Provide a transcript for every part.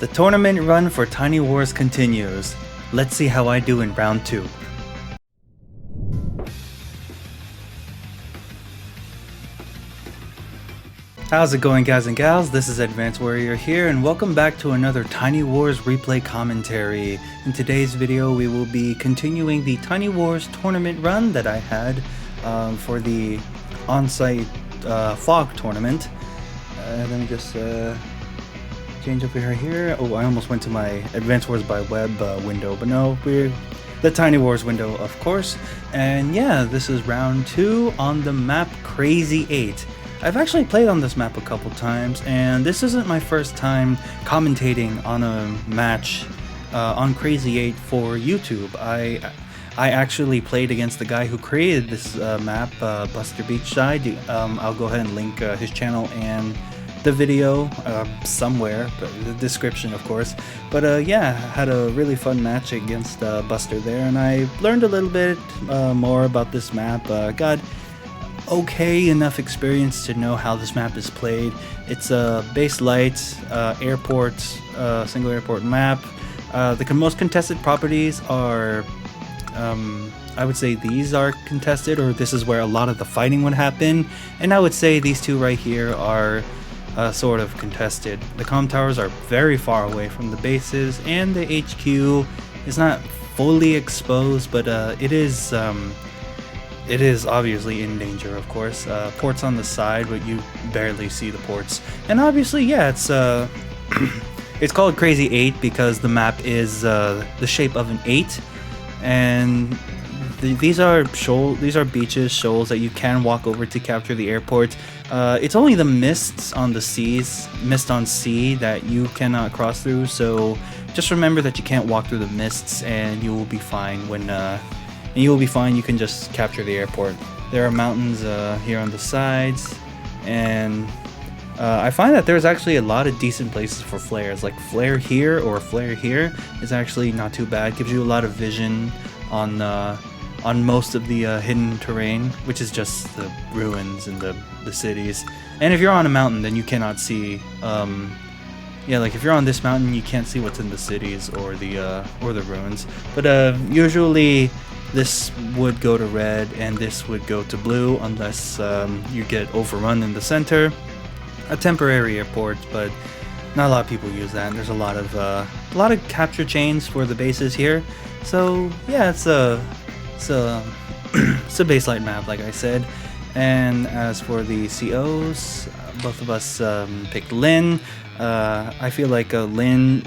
The tournament run for Tiny Wars continues. Let's see how I do in round 2. How's it going, guys and gals? This is Advanced Warrior here, and welcome back to another Tiny Wars replay commentary. In today's video, we will be continuing the Tiny Wars tournament run that I had for the on-site fog tournament. Let me just change over here. Oh, I almost went to my Advanced Wars by Web window, but no, we're the Tiny Wars window, of course. And yeah, this is round 2 on the map Crazy 8. I've actually played on this map a couple times, and this isn't my first time commentating on a match on Crazy 8 for YouTube. I actually played against the guy who created this map, Buster Beachside. I'll go ahead and link his channel and the video somewhere, but the description, of course. But yeah, had a really fun match against Buster there, and I learned a little bit more about this map. Got okay enough experience to know how this map is played. It's a base light airport, single airport map. The most contested properties are I would say these are contested, or this is where a lot of the fighting would happen, and I would say these two right here are sort of contested. The comm towers are very far away from the bases, and the HQ is not fully exposed, but it is obviously in danger, of course. Ports on the side, but you barely see the ports. And obviously, yeah, it's it's called Crazy 8 because the map is the shape of an 8, and these are beaches, shoals that you can walk over to capture the airport. It's only the mists on the seas, mist on sea, that you cannot cross through. So just remember that you can't walk through the mists, and you will be fine when. And you will be fine. You can just capture the airport. There are mountains here on the sides, and I find that there's actually a lot of decent places for flares. Like flare here or flare here is actually not too bad. Gives you a lot of vision on most of the hidden terrain, which is just the ruins and the cities. And if you're on a mountain, then you cannot see. Yeah, like if you're on this mountain, you can't see what's in the cities or the ruins. But usually this would go to red and this would go to blue unless you get overrun in the center. A temporary airport, but not a lot of people use that. And there's a lot of capture chains for the bases here. So yeah, it's a it's a base light map, like I said. And as for the COs, both of us picked Lynn. I feel like Lynn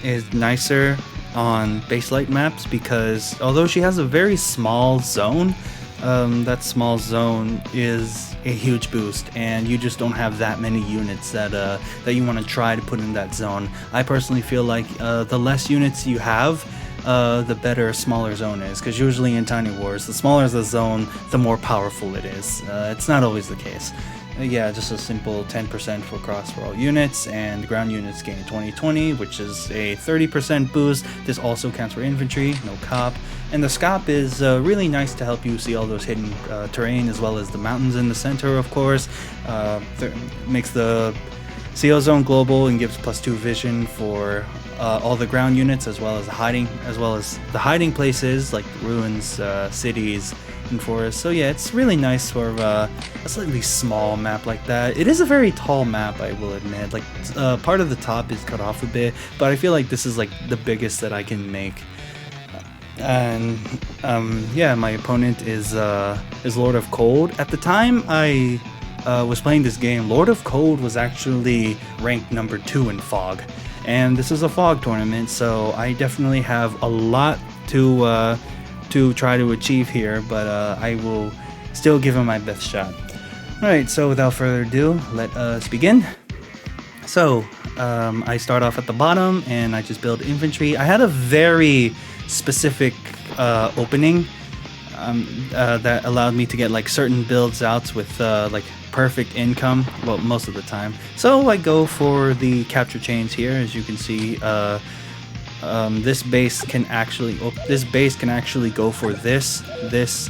is nicer on base light maps because although she has a very small zone, that small zone is a huge boost, and you just don't have that many units that you want to try to put in that zone. I personally feel like the less units you have, the better a smaller zone is, because usually in Tiny Wars, the smaller the zone, the more powerful it is. It's not always the case. Yeah, just a simple 10% for cross for all units, and ground units gain 20-20, which is a 30% boost. This also counts for infantry, no cop. And the scop is really nice to help you see all those hidden terrain, as well as the mountains in the center, of course. Makes the CO zone global and gives +2 vision for all the ground units, as well as the hiding places like ruins, cities, and forests. So yeah, it's really nice for a slightly small map like that. It is a very tall map, I will admit. Like part of the top is cut off a bit, but I feel like this is like the biggest that I can make. And yeah, my opponent is Lord of Cold. At the time I was playing this game, Lord of Cold was actually ranked number 2 in Fog, and this is a Fog tournament, so I definitely have a lot to try to achieve here, but I will still give him my best shot. Alright, so without further ado, let us begin. So I start off at the bottom and I just build infantry. I had a very specific opening that allowed me to get like certain builds out with like perfect income, well, most of the time. So I go for the capture chains here. As you can see, this base can actually go for this,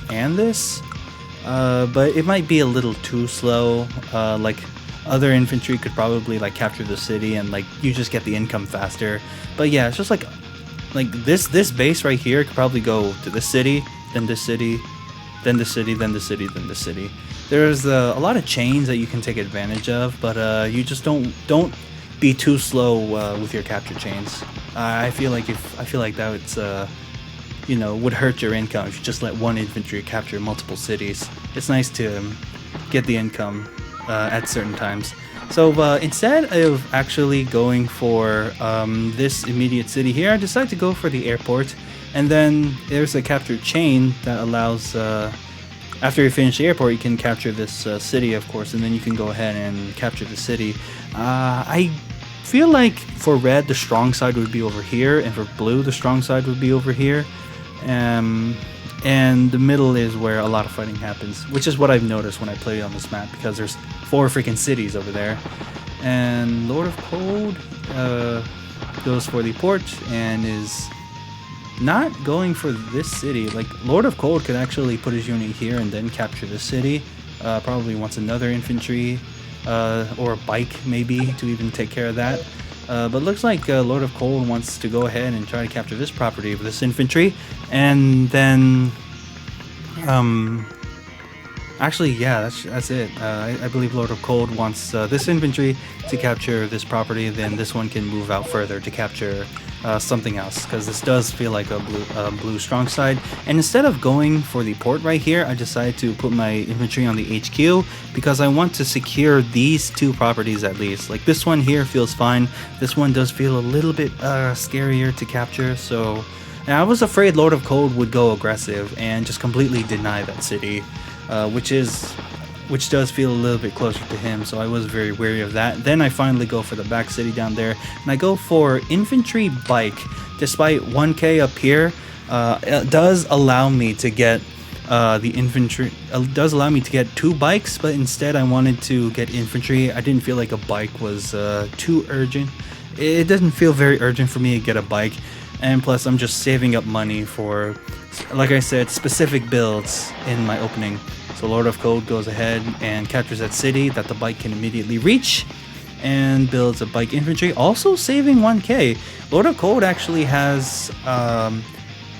and this, but it might be a little too slow. Like Other infantry could probably like capture the city and like you just get the income faster. But yeah, it's just like this base right here could probably go to this city, then this city, then the city, then the city, then the city. There's a lot of chains that you can take advantage of, but you just don't be too slow with your capture chains. I feel like that it's you know, would hurt your income if you just let one infantry capture multiple cities. It's nice to get the income at certain times. So instead of actually going for this immediate city here, I decided to go for the airport. And then there's a capture chain that allows, after you finish the airport, you can capture this city, of course, and then you can go ahead and capture the city. I feel like for red, the strong side would be over here, and for blue, the strong side would be over here. And the middle is where a lot of fighting happens, which is what I've noticed when I play on this map, because there's 4 freaking cities over there. And Lord of Cold goes for the port and is not going for this city. Like, Lord of Cold could actually put his unit here and then capture the city. Probably wants another infantry or a bike maybe to even take care of that. But looks like Lord of Cold wants to go ahead and try to capture this property with this infantry. And then actually, yeah, that's it. I believe Lord of Cold wants this infantry to capture this property, then this one can move out further to capture something else, because this does feel like a blue strong side. And instead of going for the port right here, I decided to put my infantry on the HQ because I want to secure these 2 properties at least. Like, this one here feels fine. This one does feel a little bit scarier to capture. So I was afraid Lord of Cold would go aggressive and just completely deny that city, which does feel a little bit closer to him, so I was very wary of that. Then I finally go for the back city down there, and I go for infantry bike. Despite 1k up here, it does allow me to get the infantry. It does allow me to get 2 bikes, but instead I wanted to get infantry. I didn't feel like a bike was too urgent. It doesn't feel very urgent for me to get a bike, and plus I'm just saving up money for, like I said, specific builds in my opening. So Lord of Cold goes ahead and captures that city that the bike can immediately reach and builds a bike infantry, also saving 1k. Lord of Cold actually has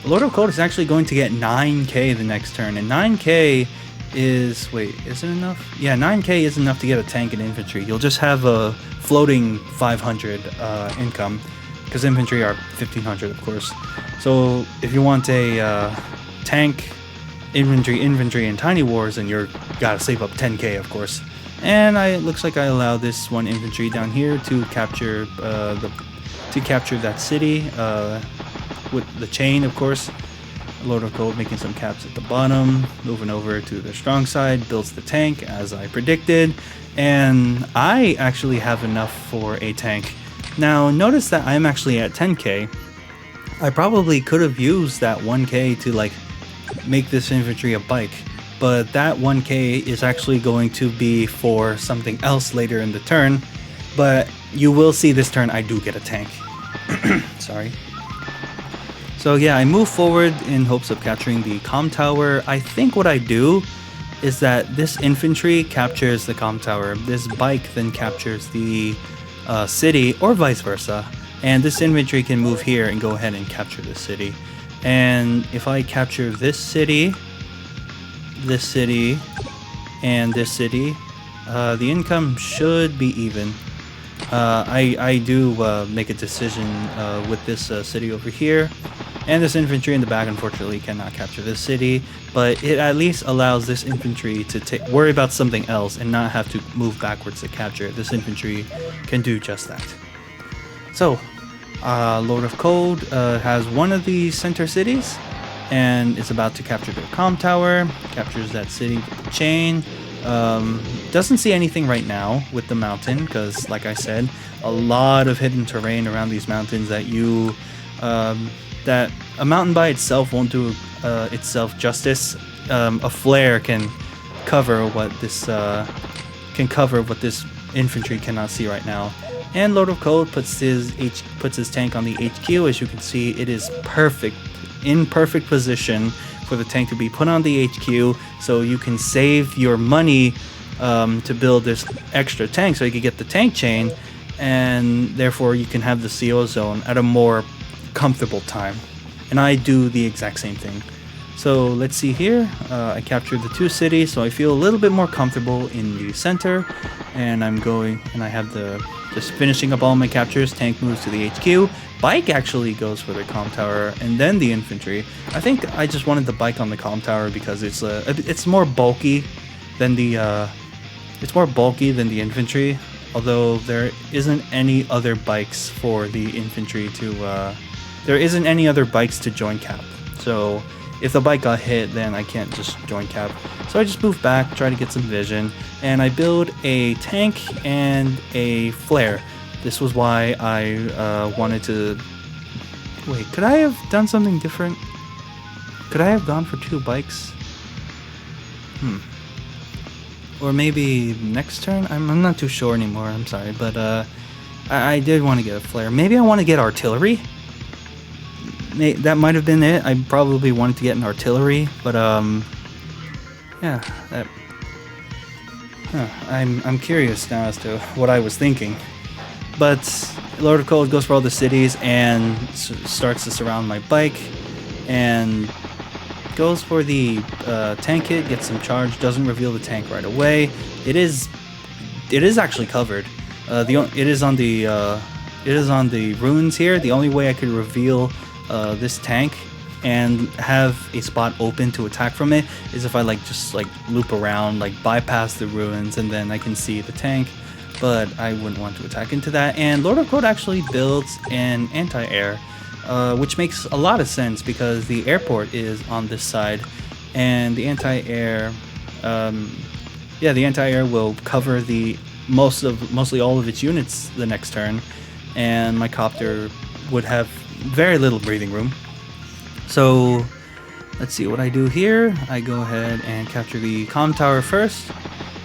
Lord of Cold is actually going to get 9k the next turn, and 9k is, wait, is it enough? Yeah, 9k is enough to get a tank and infantry. You'll just have a floating 500 income, because infantry are 1500, of course. So if you want a tank, infantry, and tiny wars, and you're gotta save up 10k, of course. And it looks like I allow this one infantry down here to capture that city with the chain, of course. Lord of Cold making some caps at the bottom, moving over to the strong side, builds the tank as I predicted, and I actually have enough for a tank. Now notice that I'm actually at 10k. I probably could have used that 1k to like make this infantry a bike, but that 1k is actually going to be for something else later in the turn. But you will see this turn I do get a tank. Sorry. So yeah, I move forward in hopes of capturing the comm tower. I think what I do is that this infantry captures the comm tower, this bike then captures the city, or vice versa, and this infantry can move here and go ahead and capture the city. And if I capture this city, and this city, the income should be even. I do make a decision with this city over here, and this infantry in the back unfortunately cannot capture this city, but it at least allows this infantry to worry about something else and not have to move backwards to capture it. This infantry can do just that. So Lord of Cold has one of the center cities and is about to capture their comm tower, captures that city with the chain. Doesn't see anything right now with the mountain because, like I said, a lot of hidden terrain around these mountains that that a mountain by itself won't do itself justice. A flare can cover what this infantry cannot see right now. And Lord of Cold puts his tank on the HQ. As you can see, it is in perfect position for the tank to be put on the HQ, so you can save your money to build this extra tank so you could get the tank chain, and therefore you can have the CO zone at a more comfortable time. And I do the exact same thing. So let's see here. I captured the 2 cities, so I feel a little bit more comfortable in the center. And I'm going, and I have just finishing up all my captures. Tank moves to the HQ. Bike actually goes for the comm tower, and then the infantry. I think I just wanted the bike on the comm tower because it's more bulky than the infantry. Although there isn't any other bikes for the infantry there isn't any other bikes to join cap. So if the bike got hit, then I can't just join cap. So I just move back, try to get some vision, and I build a tank and a flare. This was why I wanted to... Wait, could I have done something different? Could I have gone for 2 bikes? Or maybe next turn? I'm not too sure anymore, I'm sorry. But I did want to get a flare. Maybe I want to get artillery? That might have been it. I probably wanted to get an artillery, but yeah, I'm curious now as to what I was thinking. But Lord of Cold goes for all the cities and starts to surround my bike, and goes for the tank hit, gets some charge, doesn't reveal the tank right away. It is actually covered. It is on the ruins here. The only way I could reveal this tank and have a spot open to attack from it is if I just loop around, bypass the ruins, and then I can see the tank. But I wouldn't want to attack into that. And Lord of Code actually builds an anti-air, which makes a lot of sense because the airport is on this side, and the anti-air, the anti-air will cover the mostly all of its units the next turn, and my copter would have very little breathing room. So let's see what I do here. I go ahead and capture the comm tower first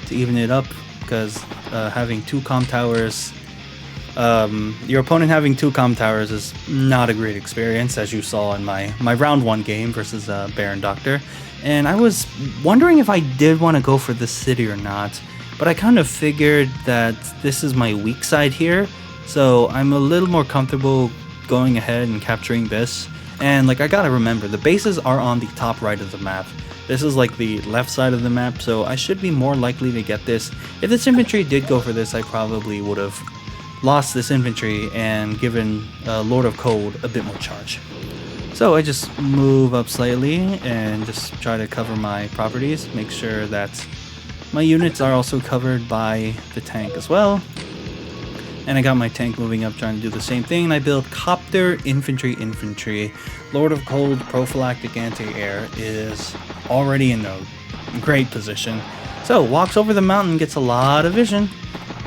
to even it up, because having 2 comm towers, your opponent having 2 comm towers is not a great experience, as you saw in my round 1 game versus Baron Doctor. And I was wondering if I did want to go for this city or not, but I kind of figured that this is my weak side here, so I'm a little more comfortable going ahead and capturing this. And I gotta remember, the bases are on the top right of the map. This is the left side of the map, so I should be more likely to get this. If this infantry did go for this, I probably would have lost this infantry and given Lord of Cold a bit more charge. So I just move up slightly and just try to cover my properties, make sure that my units are also covered by the tank as well. And I got my tank moving up, trying to do the same thing. And I build Copter, Infantry. Lord of Cold Prophylactic Anti-Air is already in a great position. So walks over the mountain, gets a lot of vision,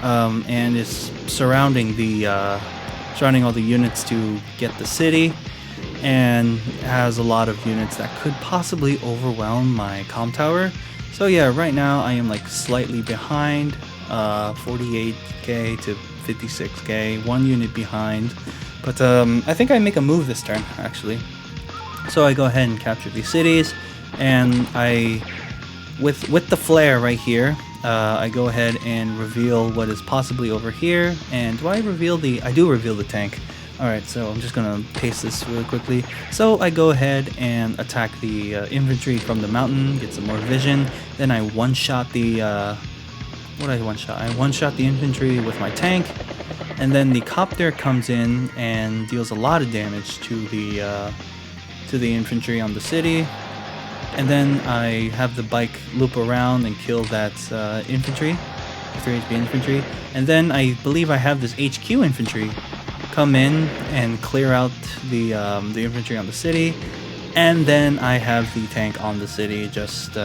and is surrounding all the units to get the city, and has a lot of units that could possibly overwhelm my comm tower. So yeah, right now I am slightly behind, 48k to 56k, 1 unit behind, but I think I make a move this turn actually. So I go ahead and capture these cities, and with the flare right here, I go ahead and reveal what is possibly over here. And do I reveal I do reveal the tank. Alright, so I'm just gonna paste this really quickly. So I go ahead and attack the infantry from the mountain, get some more vision, then I one-shot the I one-shot the infantry with my tank, and then the copter comes in and deals a lot of damage to the infantry on the city. And then I have the bike loop around and kill that infantry, 3 HP infantry. And then I believe I have this HQ infantry come in and clear out the infantry on the city. And then I have the tank on the city, just...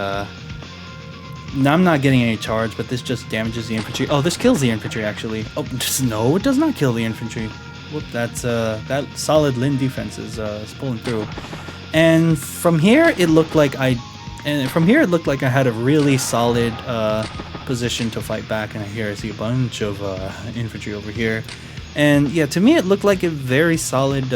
I'm not getting any charge, but this just damages the infantry. Oh, this kills the infantry, actually. Oh, no, it does not kill the infantry. Whoop, that solid Lin defense is pulling through. And from here, it looked like I had a really solid position to fight back. And here I see a bunch of infantry over here. And yeah, to me, it looked like a very solid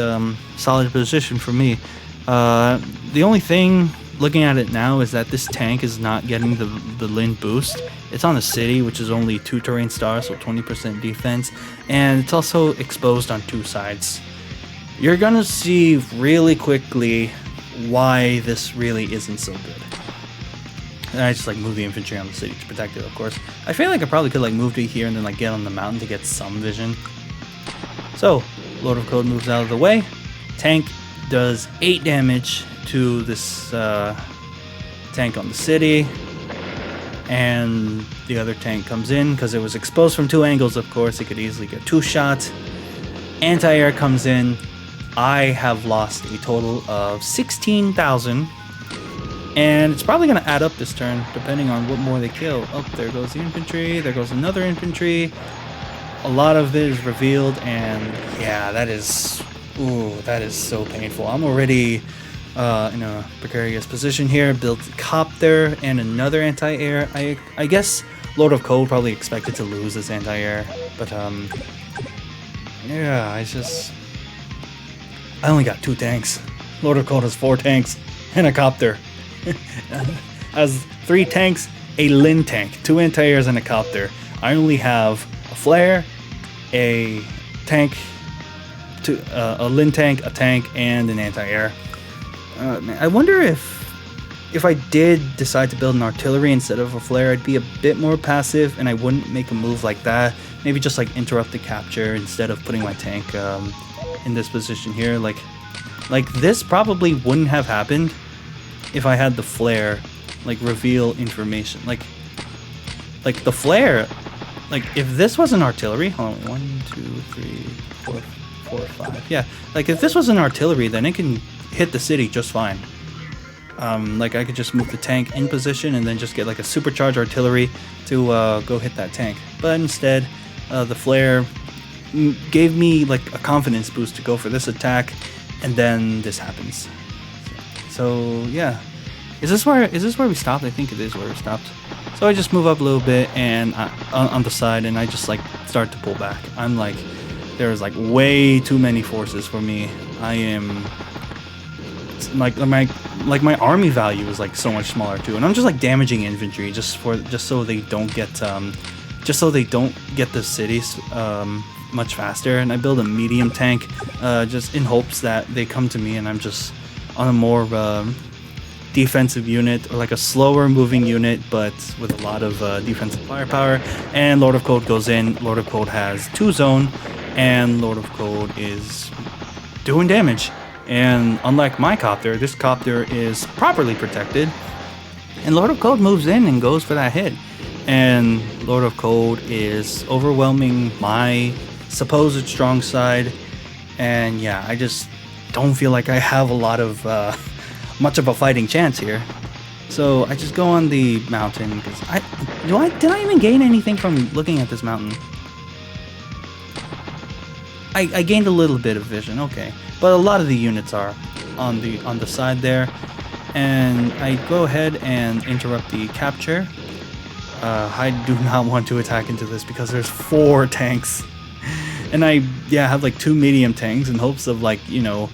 position for me. The only thing looking at it now is that this tank is not getting the Lin boost. It's on the city, which is only 2 terrain stars, so 20% defense, and it's also exposed on 2 sides. You're gonna see really quickly why this really isn't so good. And I just like move the infantry on the city to protect it, of course. I feel like I probably could like move to here and then like get on the mountain to get some vision. So, Lord of Code moves out of the way. Tank does 8 damage to this tank on the city. And the other tank comes in because it was exposed from 2 angles, of course. It could easily get 2 shots. Anti-air comes in. I have lost a total of 16,000. And it's probably going to add up this turn, depending on what more they kill. Oh, there goes the infantry. There goes another infantry. A lot of it is revealed, and yeah, that is... Ooh, that is so painful. I'm already in a precarious position here. Built copter and another anti-air. I guess Lord of Code probably expected to lose this anti-air, but yeah, I only got 2 tanks. Lord of Code has 4 tanks and a copter. Has 3 tanks, a Lin tank, 2 anti-airs, and a copter. I only have a flare, a tank, a Lin tank, a tank, and an anti-air. I wonder if I did decide to build an artillery instead of a flare, I'd be a bit more passive and I wouldn't make a move like that. Maybe just like interrupt the capture instead of putting my tank in this position here. Like this probably wouldn't have happened if I had the flare like reveal information. Like the flare, like if this was an artillery, hold on, 1, 2, 3, 4, 5. Yeah, like if this was an artillery, then it can hit the city just fine. Like I could just move the tank in position and then just get like a supercharged artillery to go hit that tank. But instead, the flare gave me like a confidence boost to go for this attack, and then this happens. So yeah, is this where we stopped? I think it is where we stopped. So I just move up a little bit and on the side, and I just like start to pull back. I'm like, there's like way too many forces for me. I am like my army value is like so much smaller too, and I'm just like damaging infantry just so they don't get the cities much faster. And I build a medium tank just in hopes that they come to me and I'm just on a more defensive unit, or like a slower moving unit but with a lot of defensive firepower. And Lord of Code goes in. Lord of Code has 2 zone, and Lord of Code is doing damage. And unlike my copter, this copter is properly protected, and Lord of Code moves in and goes for that hit. And Lord of Code is overwhelming my supposed strong side, and yeah, I just don't feel like I have a lot of much of a fighting chance here. So I just go on the mountain because did I even gain anything from looking at this mountain? I gained a little bit of vision, okay, but a lot of the units are on the side there, and I go ahead and interrupt the capture. I do not want to attack into this because there's 4 tanks, and I have like 2 medium tanks in hopes of like, you know,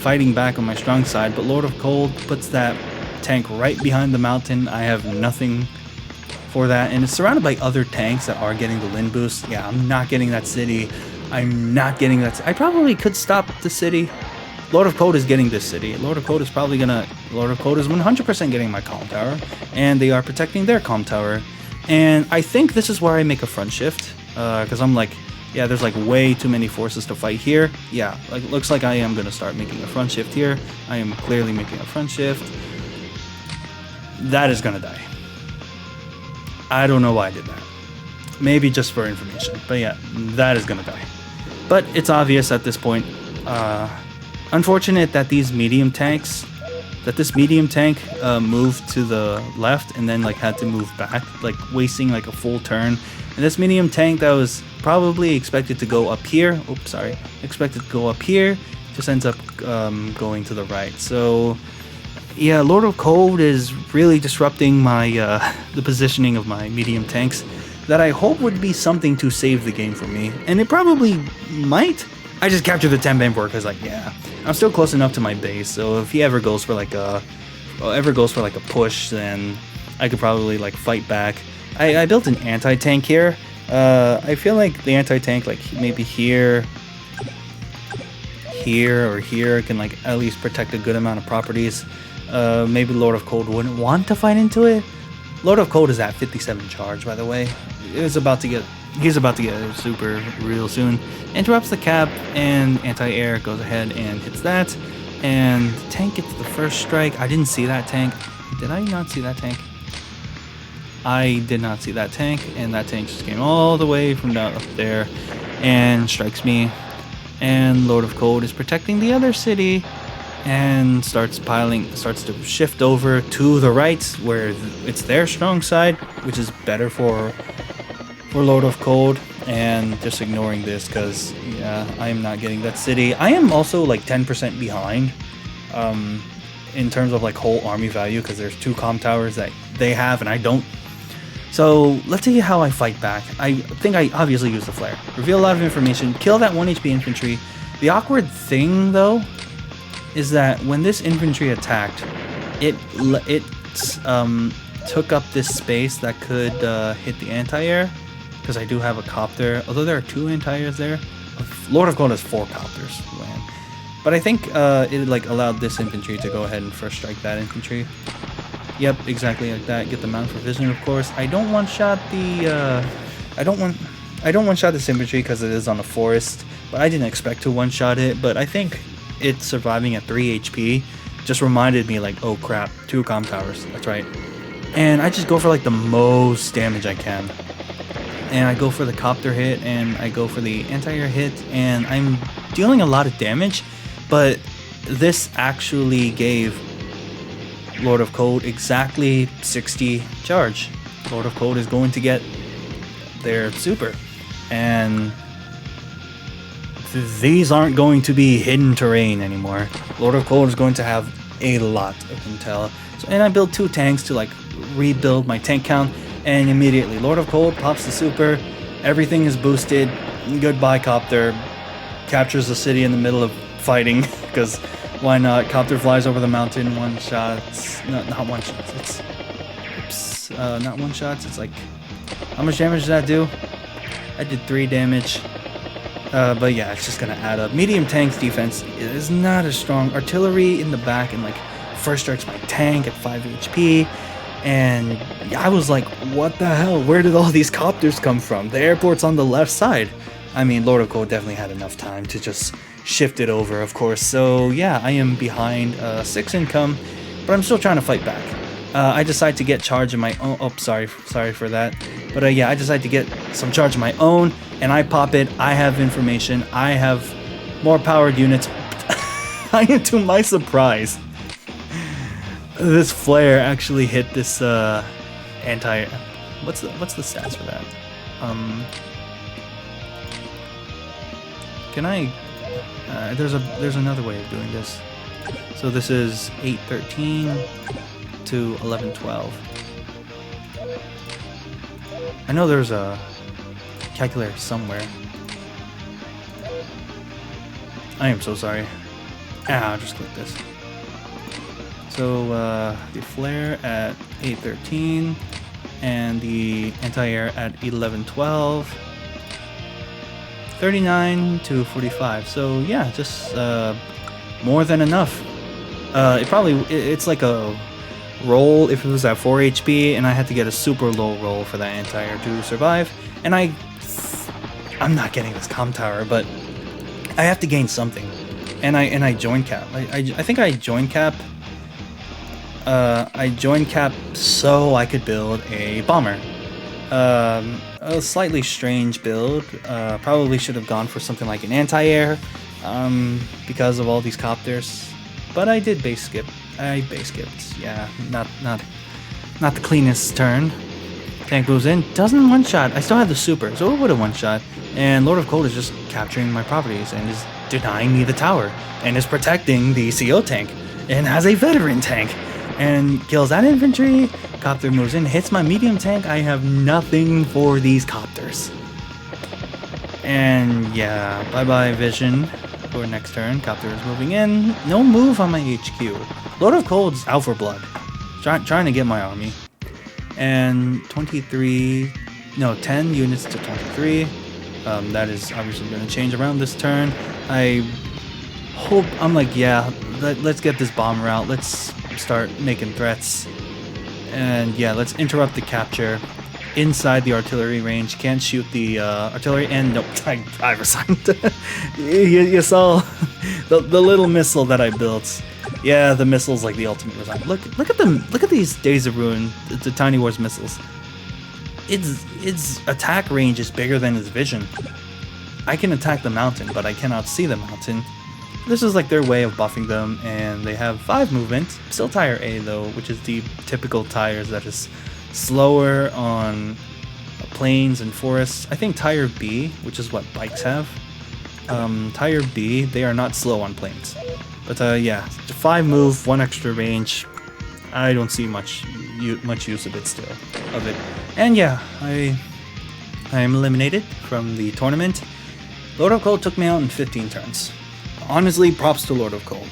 fighting back on my strong side. But Lord of Cold puts that tank right behind the mountain. I have nothing for that, and it's surrounded by other tanks that are getting the Lin boost. Yeah, I'm not getting that city. I'm not getting that. I probably could stop the city. Lord of Code is getting this city. Lord of Code is 100% getting my calm tower, and they are protecting their calm tower. And I think this is where I make a front shift, because I'm like, yeah, there's like way too many forces to fight here. Yeah, like looks like I am gonna start making a front shift here. I am clearly making a front shift. That is gonna die. I don't know why I did that. Maybe just for information, but yeah, that is gonna die. But it's obvious at this point. Unfortunate that this medium tank moved to the left and then like had to move back, like wasting like a full turn. And this medium tank that was probably expected to go up here, expected to go up here, just ends up going to the right. So yeah, Lord of Cold is really disrupting my the positioning of my medium tanks that I hope would be something to save the game for me, and it probably might. I just captured the 10 band because like, yeah, I'm still close enough to my base, so if he ever goes for like a ever goes for like a push, then I could probably like fight back. I built an anti-tank here. I feel like the anti-tank, like maybe here or here, can like at least protect a good amount of properties. Maybe Lord of Cold wouldn't want to fight into it. Lord of Cold is at 57 charge, by the way. He's about to get a super real soon. Interrupts the cap, and anti-air goes ahead and hits that. And the tank gets the first strike. I didn't see that tank. Did I not see that tank? I did not see that tank, and that tank just came all the way from down up there and strikes me. And Lord of Cold is protecting the other city and starts to shift over to the right where it's their strong side, which is better for Lord of Cold. And just ignoring this because, yeah, I am not getting that city. I am also like 10% behind in terms of like whole army value because there's 2 comm towers that they have and I don't. So let's see how I fight back. I think I obviously use the flare. Reveal a lot of information. Kill that 1 HP infantry. The awkward thing though is that when this infantry attacked, it took up this space that could hit the anti-air. Because I do have a copter, although there are 2 anti-airs there. Lord of Gold has 4 copters. But I think it like allowed this infantry to go ahead and first strike that infantry. Yep, exactly like that. Get the mount for vision, of course. I don't one-shot the I don't one-shot this infantry because it is on the forest, but I didn't expect to one-shot it. But I think it surviving at 3 HP just reminded me like, oh crap, 2 comm towers. That's right. And I just go for like the most damage I can. And I go for the copter hit, and I go for the anti-air hit, and I'm dealing a lot of damage, but this actually gave Lord of Cold exactly 60 charge. Lord of Cold is going to get their super, and these aren't going to be hidden terrain anymore. Lord of Cold is going to have a lot of intel. So, and I built 2 tanks to like rebuild my tank count. And immediately, Lord of Cold pops the super, everything is boosted, goodbye copter, captures the city in the middle of fighting, because why not? Copter flies over the mountain, 1 shots, no, not 1 shots, it's, oops, not 1 shots, it's like, how much damage did that do? I did 3 damage, but yeah, it's just gonna add up. Medium tank's defense is not as strong. Artillery in the back and like, first strikes my tank at 5 HP. And I was like, what the hell? Where did all these copters come from? The airport's on the left side. I mean, Lord of Cold definitely had enough time to just shift it over, of course. So yeah, I am behind 6 income, but I'm still trying to fight back. I decide to get charge of my own. Oh, sorry for that. But yeah, I decide to get some charge of my own, and I pop it. I have information. I have more powered units. To my surprise, this flare actually hit this anti. What's the stats for that? Can I? There's another way of doing this. So this is 813 to 1112. I know there's a calculator somewhere. I am so sorry. I'll just click this. So the flare at 813 and the anti-air at 1112. 39 to 45. So yeah, just more than enough. It's like a roll if it was at 4 HP, and I had to get a super low roll for that anti-air to survive. And I'm not getting this comm tower, but I have to gain something. And I join cap. I think I join cap. I joined cap so I could build a bomber. A slightly strange build. Probably should have gone for something like an anti-air because of all these copters. But I did base skip. I base skipped. Yeah, not the cleanest turn. Tank moves in, doesn't one-shot. I still have the super, so it would have one-shot. And Lord of Cold is just capturing my properties and is denying me the tower and is protecting the CO tank and has a veteran tank and kills that infantry. Copter moves in, hits my medium tank. I have nothing for these copters. And yeah, bye-bye vision. for next turn. Copter is moving in. No move on my HQ. Lord of Cold's out for blood. Trying to get my army. And 23... No, 10 units to 23. That is obviously going to change around this turn. I hope... I'm like, yeah, let's get this bomber out. Let's start making threats. And yeah, let's interrupt the capture. Inside the artillery range, can't shoot the artillery, and nope, I resigned. you saw the little missile that I built. Yeah, the missile's like the ultimate resign. Look at them. Look at these Days of Ruin, the Tiny Wars missiles. Its attack range is bigger than its vision. I can attack the mountain, but I cannot see the mountain. This is like their way of buffing them, and they have 5 movement. Still tire A though, which is the typical tires that is slower on plains and forests. I think tire B, which is what bikes have. Tire B, they are not slow on plains. But yeah, 5 move, 1 extra range. I don't see much use of it still. And yeah, I am eliminated from the tournament. Lord of Cold took me out in 15 turns. Honestly, props to Lord of Cold.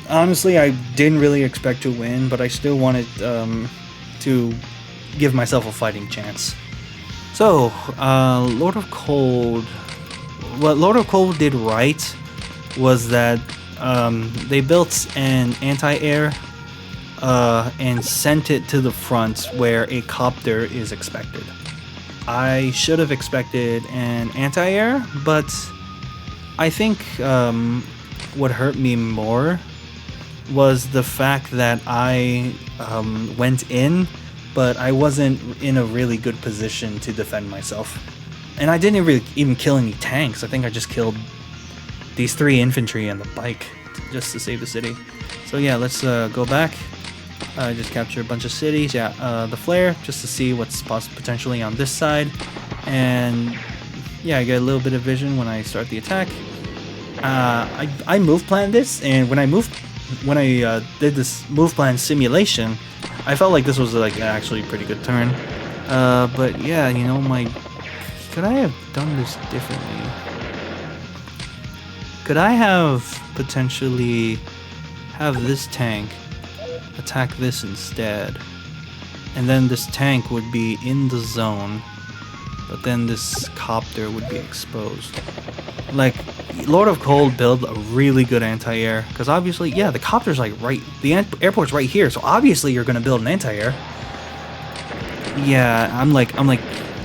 Honestly, I didn't really expect to win, but I still wanted to give myself a fighting chance. So, Lord of Cold... What Lord of Cold did right was that they built an anti-air and sent it to the front where a copter is expected. I should have expected an anti-air, but I think what hurt me more was the fact that I went in, but I wasn't in a really good position to defend myself. And I didn't even kill any tanks. I think I just killed these 3 infantry and the bike just to save the city. So yeah, let's go back. Just capture a bunch of cities. Yeah, the flare, just to see what's potentially on this side. And yeah, I get a little bit of vision when I start the attack. I move planned this, and when I did this move plan simulation, I felt like this was like actually a pretty good turn. But yeah, you know, could I have done this differently? Could I have potentially have this tank attack this instead, and then this tank would be in the zone, but then this copter would be exposed? Like, Lord of Cold built a really good anti-air, because obviously, yeah, the copter's like the airport's right here, so obviously you're gonna build an anti-air. Yeah, I'm like,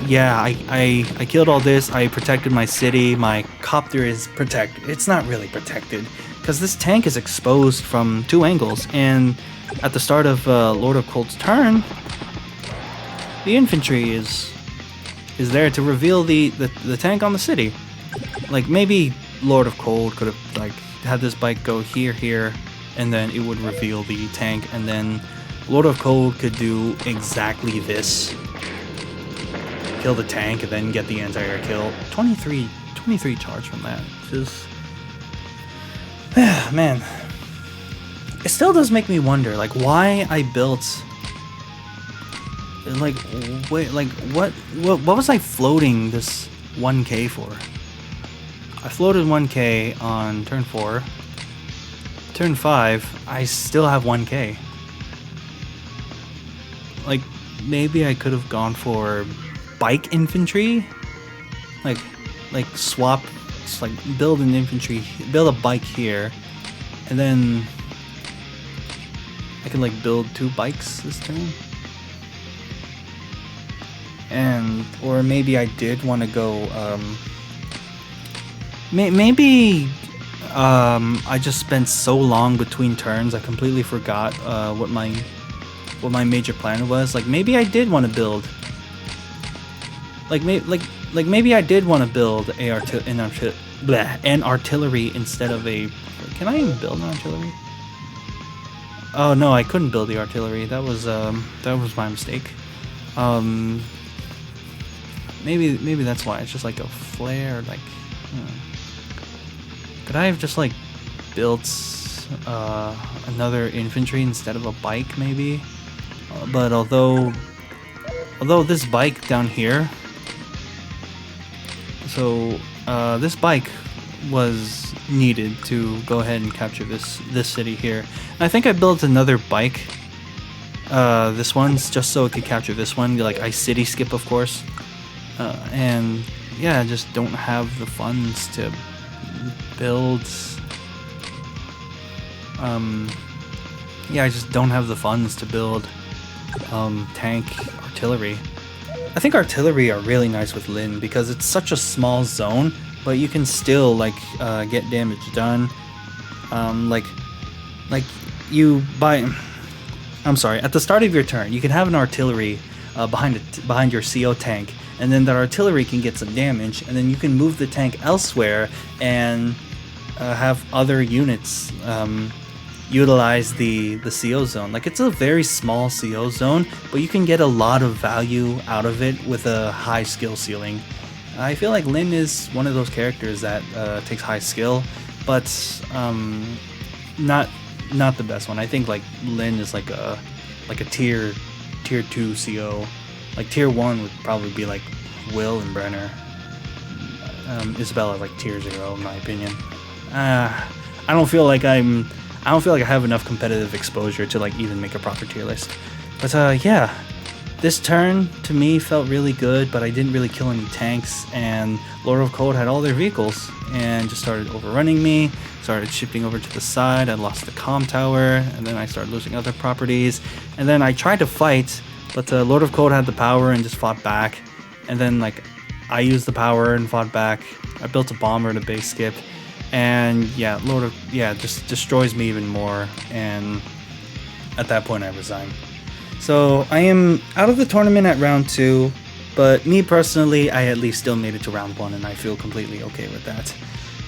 yeah, I killed all this, I protected my city, my copter is protected. It's not really protected, because this tank is exposed from 2 angles, and at the start of Lord of Cold's turn, the infantry is there to reveal the tank on the city. Like, maybe Lord of Cold could have like had this bike go here, and then it would reveal the tank, and then Lord of Cold could do exactly this. Kill the tank and then get the anti-air kill. 23 charge from that. Just man. It still does make me wonder, like, why I built, like, wait, like, what was I floating this 1k for? I floated 1k on turn 4. Turn 5, I still have 1k. Like, maybe I could have gone for bike infantry? Like swap, just like build an infantry, build a bike here, and then I can like build 2 bikes this turn. And, or maybe I did want to go, maybe I just spent so long between turns I completely forgot what my major plan was. Like, maybe I did want to build, maybe I did want to build an artillery instead of a. Can I even build an artillery? Oh no, I couldn't build the artillery. That was my mistake. Maybe that's why. It's just like a flare. Like, could I have just like built another infantry instead of a bike, maybe? But although this bike down here, so this bike was needed to go ahead and capture this city here. And I think I built another bike. This one's just so it could capture this one. Like I city skip, of course. And yeah, I just don't have the funds to build. Yeah, I just don't have the funds to build tank artillery. I think artillery are really nice with Lin because it's such a small zone, but you can still like get damage done. Like you buy. I'm sorry. At the start of your turn, you can have an artillery behind your CO tank, and then that artillery can get some damage, and then you can move the tank elsewhere and have other units utilize the CO zone. Like it's a very small CO zone, but you can get a lot of value out of it with a high skill ceiling. I feel like Lin is one of those characters that takes high skill, but not the best one. I think like Lin is like a tier 2 CO. Like tier 1 would probably be like Will and Brenner. Isabella like tier 0 in my opinion. I don't feel like I have enough competitive exposure to like even make a proper tier list. But yeah, this turn to me felt really good, but I didn't really kill any tanks, and Lord of Cold had all their vehicles and just started overrunning me, started shifting over to the side. I lost the comm tower, and then I started losing other properties, and then I tried to fight, but Lord of Cold had the power and just fought back, and then like I used the power and fought back. I built a bomber and a base skip, and yeah, just destroys me even more, and at that point I resign. So I am out of the tournament at round 2, but me personally, I at least still made it to round 1, and I feel completely okay with that.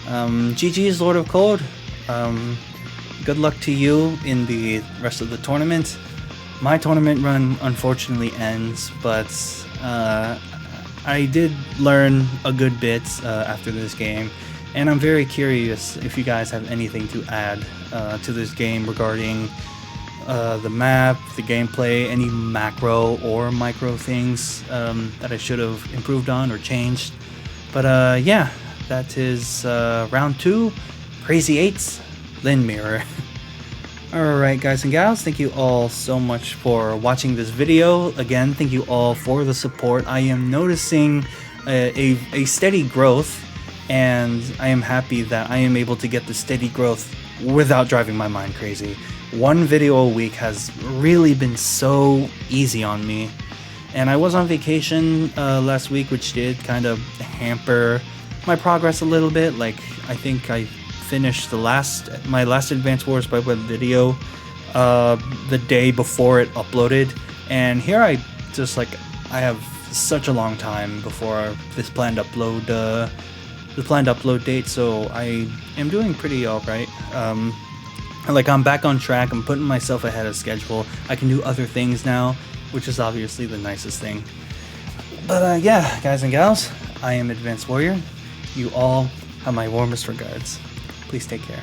GG's Lord of Cold. Good luck to you in the rest of the tournament. My tournament run unfortunately ends, but I did learn a good bit after this game, and I'm very curious if you guys have anything to add to this game regarding the map, the gameplay, any macro or micro things that I should have improved on or changed. But yeah, that is round 2, Crazy 8's Lin Mirror. Alright guys and gals, thank you all so much for watching this video. Again, thank you all for the support. I am noticing a steady growth, and I am happy that I am able to get the steady growth without driving my mind crazy. One video a week has really been so easy on me, and I was on vacation last week, which did kind of hamper my progress a little bit. Like I think I finished my last Advance Wars by Web video the day before it uploaded, and here I have such a long time before this planned upload date, so I am doing pretty alright. Like I'm back on track, I'm putting myself ahead of schedule, I can do other things now, which is obviously the nicest thing. But yeah, guys and gals, I am Advanced Warrior. You all have my warmest regards. Please take care.